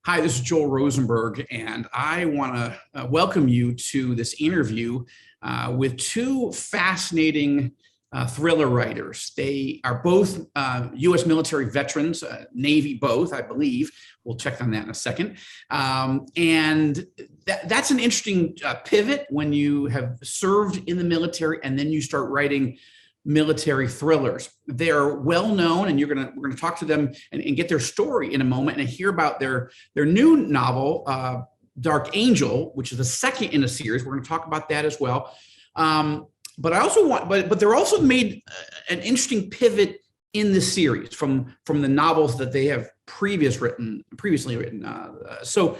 Hi, this is Joel Rosenberg, and I want to welcome you to this interview with two fascinating thriller writers. They are both U.S. military veterans, Navy both, I believe. We'll check on that in a second. And that's an interesting pivot when you have served in the military and then you start writing military thrillers. They're well known, and we're gonna talk to them and get their story in a moment and hear about their new novel, Dark Angel, which is the second in a series. We're going to talk about that as well. But I also but they're also made an interesting pivot in the series from the novels that they have previously written. So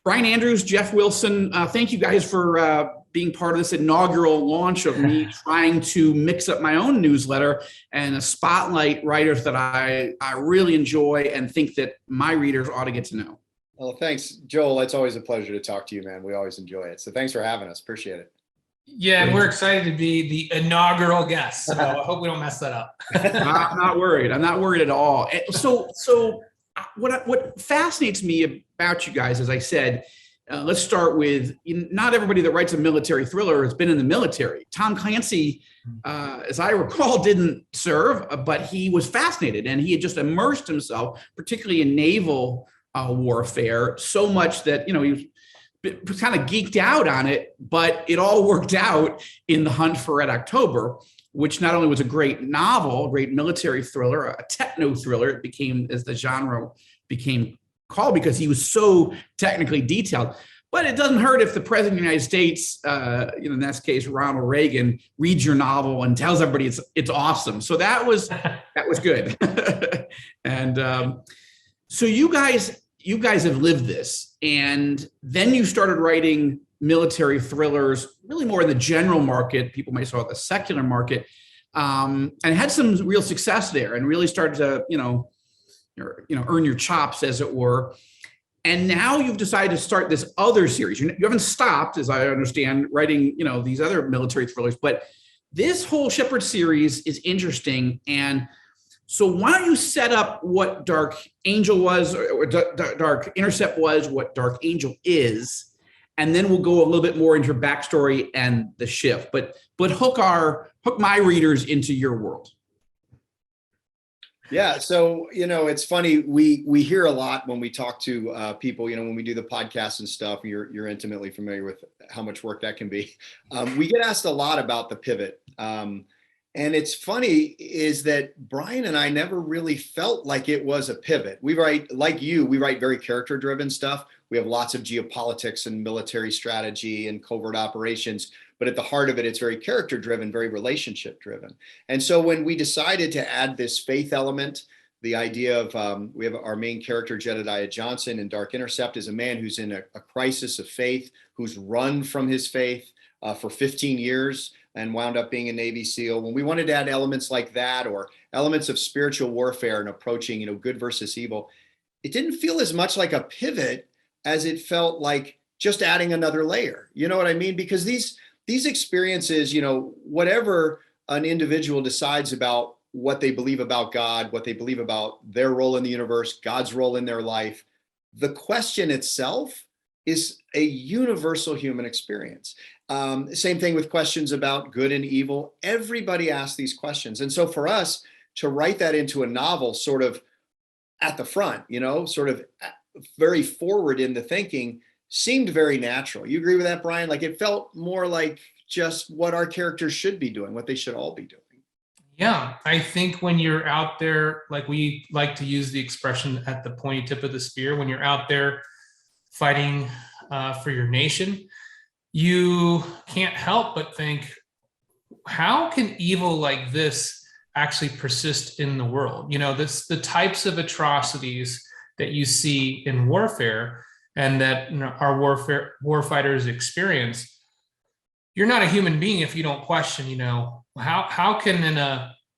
Brian Andrews, Jeff Wilson, thank you guys for being part of this inaugural launch of me trying to mix up my own newsletter and spotlight writers that I really enjoy and think that my readers ought to get to know. Well, thanks, Joel. It's always a pleasure to talk to you, man. We always enjoy it. So thanks for having us. Appreciate it. Yeah, and we're excited to be the inaugural guest. So I hope we don't mess that up. I'm not worried. I'm not worried at all. So what fascinates me about you guys, as I said, let's start with, not everybody that writes a military thriller has been in the military. Tom Clancy, as I recall, didn't serve, but he was fascinated and he had just immersed himself, particularly in naval warfare, so much that, he was kind of geeked out on it, but it all worked out in The Hunt for Red October, which not only was a great novel, a great military thriller, a techno thriller, it became, as the genre became called, because he was so technically detailed. But it doesn't hurt if the president of the United States, in this case, Ronald Reagan, reads your novel and tells everybody it's awesome. So that was good. And so you guys have lived this, and then you started writing military thrillers, really more in the general market. People might call it the secular market, and had some real success there, and really started to earn your chops, as it were. And now you've decided to start this other series. You haven't stopped, as I understand, writing these other military thrillers, but this whole Shepherd series is interesting. And so why don't you set up what Dark Angel was, or Dark Intercept was, what Dark Angel is, and then we'll go a little bit more into your backstory and the shift. But hook my readers into your world. Yeah, so it's funny. We hear a lot when we talk to people. When we do the podcast and stuff. You're intimately familiar with how much work that can be. We get asked a lot about the pivot. And it's funny is that Brian and I never really felt like it was a pivot. We write very character-driven stuff. We have lots of geopolitics and military strategy and covert operations, but at the heart of it, it's very character-driven, very relationship-driven. And so when we decided to add this faith element, the idea of we have our main character, Jed Johnson, in Dark Intercept, is a man who's in a crisis of faith, who's run from his faith for 15 years. And wound up being a Navy SEAL. When we wanted to add elements like that, or elements of spiritual warfare and approaching, good versus evil, it didn't feel as much like a pivot as it felt like just adding another layer. You know what I mean? Because these experiences, whatever an individual decides about what they believe about God, what they believe about their role in the universe, God's role in their life, the question itself is a universal human experience. Same thing with questions about good and evil. Everybody asks these questions. And so for us to write that into a novel sort of at the front, sort of very forward in the thinking, seemed very natural. You agree with that, Brian? Like, it felt more like just what our characters should be doing, what they should all be doing. Yeah, I think when you're out there, like we like to use the expression at the pointy tip of the spear, when you're out there fighting for your nation, you can't help but think, how can evil like this actually persist in the world? The types of atrocities that you see in warfare and that our warfighters experience. You're not a human being if you don't question, how can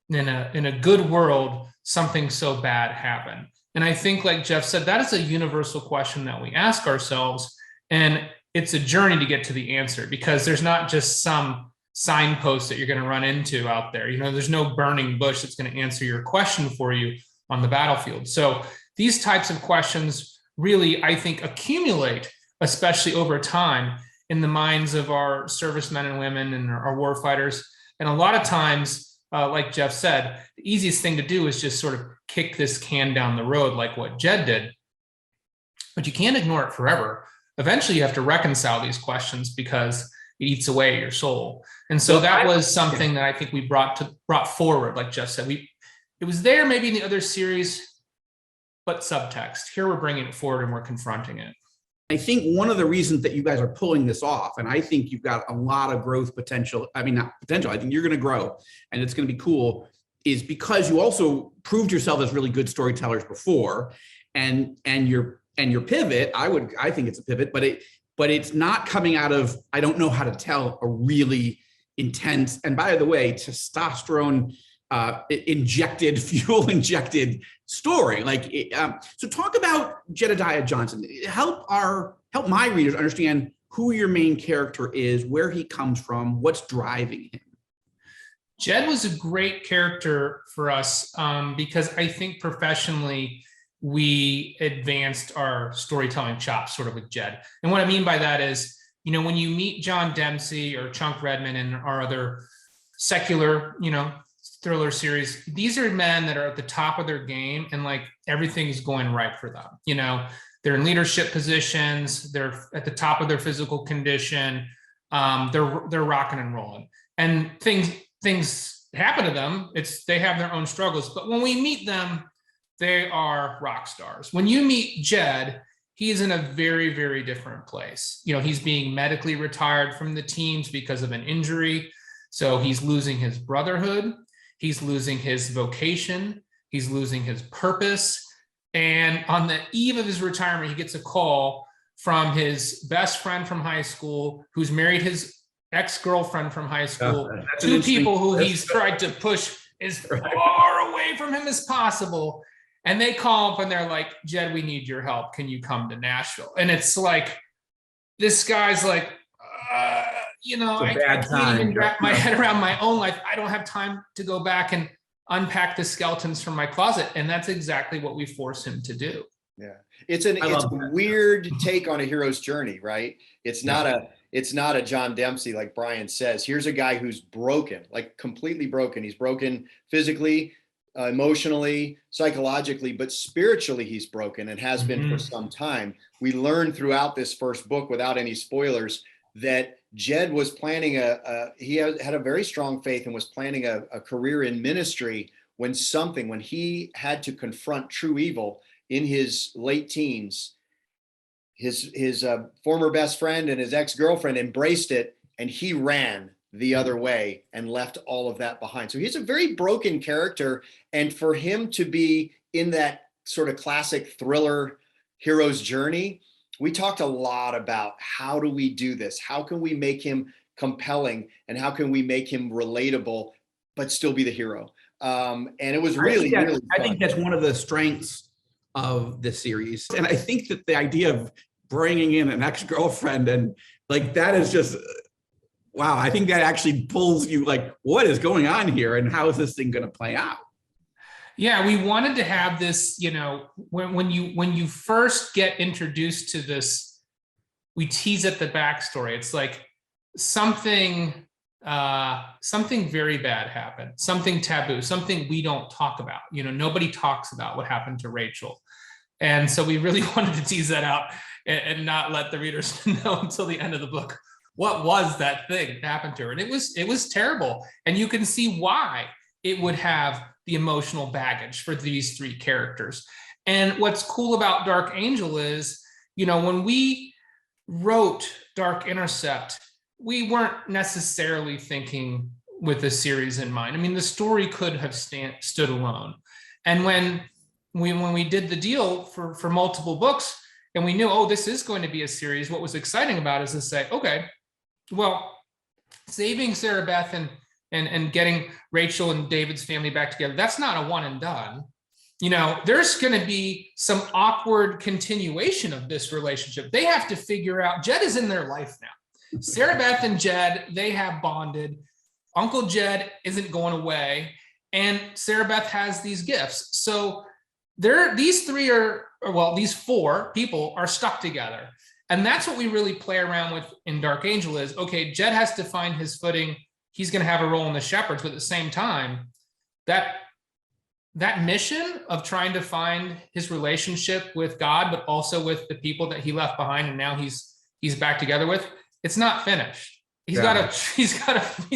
in a good world something so bad happen? And I think, like Jeff said, that is a universal question that we ask ourselves. And it's a journey to get to the answer, because there's not just some signpost that you're going to run into out there. There's no burning bush that's going to answer your question for you on the battlefield. So these types of questions really, I think, accumulate, especially over time, in the minds of our servicemen and women and our war fighters. And a lot of times, like Jeff said, the easiest thing to do is just sort of kick this can down the road, like what Jed did. But you can't ignore it forever. Eventually, you have to reconcile these questions because it eats away at your soul. And so that was something that I think we brought forward, like Jeff said. It was there maybe in the other series, but subtext. Here we're bringing it forward and we're confronting it. I think one of the reasons that you guys are pulling this off, and I think you've got a lot of growth potential. I mean, not potential. I think you're going to grow, and it's going to be cool. Is because you also proved yourself as really good storytellers before, and your pivot. I think it's a pivot, but it's not coming out of I don't know how to tell a really intense. And by the way, testosterone fuel injected story. So talk about Jedediah Johnson. Help my readers understand who your main character is, where he comes from, what's driving him. Jed was a great character for us because I think professionally we advanced our storytelling chops sort of with Jed. And what I mean by that is, when you meet John Dempsey or Chunk Redman and our other secular, thriller series, these are men that are at the top of their game and like everything's going right for them. They're in leadership positions, they're at the top of their physical condition, they're rocking and rolling, and things happen to them. They have their own struggles, but when we meet them, they are rock stars. When you meet Jed, he's in a very, very different place. He's being medically retired from the teams because of an injury, so he's losing his brotherhood. He's losing his vocation. He's losing his purpose. And on the eve of his retirement, he gets a call from his best friend from high school, who's married his ex-girlfriend from high school, two people who he's tried to push as far away from him as possible. And they call up and they're like, Jed, we need your help. Can you come to Nashville? And it's like, this guy's like, I can't even wrap my head around my own life. I don't have time to go back and unpack the skeletons from my closet. And that's exactly what we force him to do. Yeah. It's a weird take on a hero's journey, right? It's not a John Dempsey, like Brian says. Here's a guy who's broken, like completely broken. He's broken physically, emotionally, psychologically, but spiritually he's broken and has been for some time. We learned throughout this first book, without any spoilers, that Jed was planning he had a very strong faith and was planning a career in ministry when he had to confront true evil in his late teens. His former best friend and his ex-girlfriend embraced it, and he ran the other way and left all of that behind. So he's a very broken character, and for him to be in that sort of classic thriller hero's journey, we talked a lot about how do we do this? How can we make him compelling, and how can we make him relatable, but still be the hero? And it was really fun. I think that's one of the strengths of this series. And I think that the idea of bringing in an ex-girlfriend and like, that is just, wow. I think that actually pulls you like, what is going on here? And how is this thing going to play out? Yeah, we wanted to have this, when you first get introduced to this, we tease at the backstory. It's like something very bad happened, something taboo, something we don't talk about. Nobody talks about what happened to Rachel. And so we really wanted to tease that out and not let the readers know until the end of the book what was that thing that happened to her. And it was terrible. And you can see why it would have the emotional baggage for these three characters. And what's cool about Dark Angel is, when we wrote Dark Intercept, we weren't necessarily thinking with the series in mind. I mean, the story could have stood alone. And when we did the deal for multiple books, and we knew, oh, this is going to be a series, what was exciting about it is to say, okay, well, saving Sarah Beth and getting Rachel and David's family back together, that's not a one and done. There's going to be some awkward continuation of this relationship. They have to figure out, Jed is in their life now. Sarah Beth and Jed, they have bonded. Uncle Jed isn't going away. And Sarah Beth has these gifts. So these four people are stuck together. And that's what we really play around with in Dark Angel is, okay, Jed has to find his footing. He's going to have a role in the Shepherds, but at the same time, that mission of trying to find his relationship with God, but also with the people that he left behind and now he's back together with, it's not finished. He's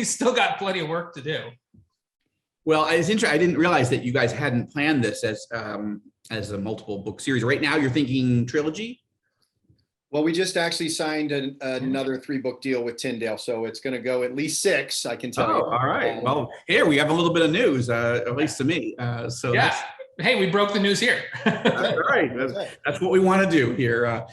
still got plenty of work to do. Well, it's interesting. I didn't realize that you guys hadn't planned this as a multiple book series. Right now, you're thinking trilogy. Well, we just actually signed another 3-book deal with Tyndale, so it's going to go at least 6. I can tell you. All right. Well, here we have a little bit of news, at least to me. So yeah. Hey, we broke the news here. All right. That's what we want to do here.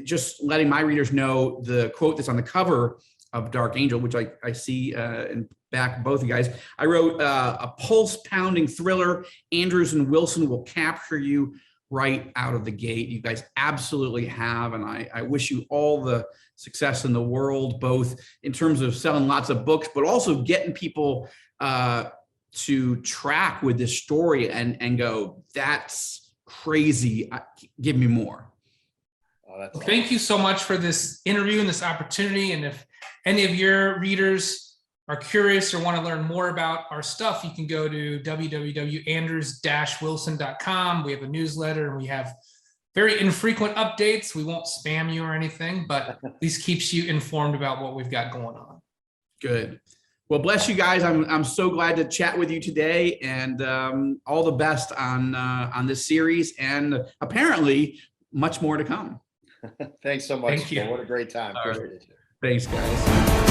Just letting my readers know the quote that's on the cover of Dark Angel, which I see in back both of you guys. I wrote a pulse-pounding thriller. Andrews and Wilson will capture you right out of the gate. You guys absolutely have, and I wish you all the success in the world, both in terms of selling lots of books, but also getting people to track with this story and go, that's crazy. Give me more. Oh, well, thank you so much for this interview and this opportunity. And if any of your readers are curious or want to learn more about our stuff, you can go to www.andrews-wilson.com. We have a newsletter and we have very infrequent updates. We won't spam you or anything, but at least keeps you informed about what we've got going on. Good. Well, bless you guys. I'm so glad to chat with you today, and all the best on this series, and apparently much more to come. Thanks so much. Thank you. What a great time. Right. Thanks, guys.